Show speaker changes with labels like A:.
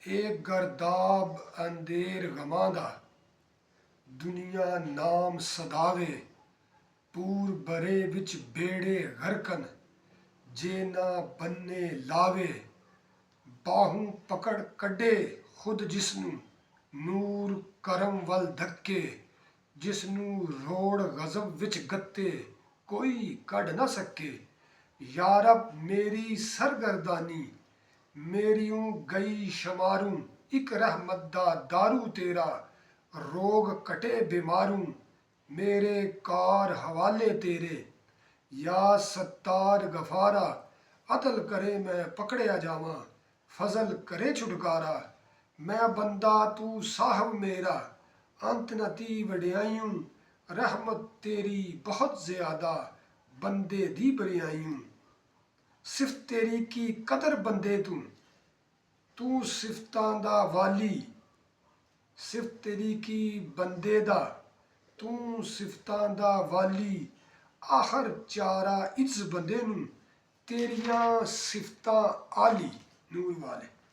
A: ਏ ਗਰਦਾਬ ਅੰਧੇਰ ਗਮਾਂ ਦਾ ਦੁਨੀਆ ਨਾਮ ਸਦਾਵੇ ਪੂਰ ਬਰੇ ਵਿੱਚ ਬੇੜੇ ਗਰਕਨ ਜੇ ਨਾ ਬੰਨੇ ਲਾਵੇ ਬਾਹੋਂ ਪਕੜ ਕੱਢੇ ਖੁਦ ਜਿਸਨੂੰ ਨੂਰ ਕਰਮ ਵੱਲ ਧੱਕੇ ਜਿਸਨੂੰ ਰੋੜ ਗਜ਼ਬ ਵਿੱਚ ਗੱਤੇ ਕੋਈ ਕੱਢ ਨਾ ਸਕੇ ਯਾ ਰੱਬ ਮੇਰੀ ਸਰਗਰਦਾਨੀ ਮੇਰੀਉਂ ਗਈ ਸ਼ਮਾਰੂ ਇੱਕ ਰਹਿਮਤ ਦਾ ਦਾਰੂ ਤੇਰਾ ਰੋਗ ਕਟੇ ਬਿਮਾਰੂ ਮੇਰੇ ਕਾਰ ਹਵਾਲੇ ਤੇਰੇ ਯਾ ਸੱਤਾਰ ਗਫਾਰਾ ਅਦਲ ਕਰੇ ਮੈਂ ਪਕੜਿਆ ਜਾਵਾਂ ਫਜ਼ਲ ਕਰੇ ਛੁਟਕਾਰਾ ਮੈਂ ਬੰਦਾ ਤੂੰ ਸਾਹਿਬ ਮੇਰਾ ਅੰਤ ਨਤੀ ਵਡਿਆਈਉਂ ਰਹਿਮਤ ਤੇਰੀ ਬਹੁਤ ਜ਼ਿਆਦਾ ਬੰਦੇ ਦੀ ਬਰਿਆਈਉਂ ਸਿਫਤ ਤੇਰੀ ਕੀ ਕਦਰ ਬੰਦੇ ਤੂੰ ਸਿਫਤਾਂ ਦਾ ਵਾਲੀ ਸਿਫਤ ਤੇਰੀ ਕੀ ਬੰਦੇ ਦਾ ਤੂੰ ਸਿਫਤਾਂ ਦਾ ਵਾਲੀ ਆਖਰ ਚਾਰਾ ਇਸ ਬੰਦੇ ਨੂੰ ਤੇਰੀਆਂ ਸਿਫਤਾਂ ਆਲੀ ਨੂਰ ਵਾਲੇ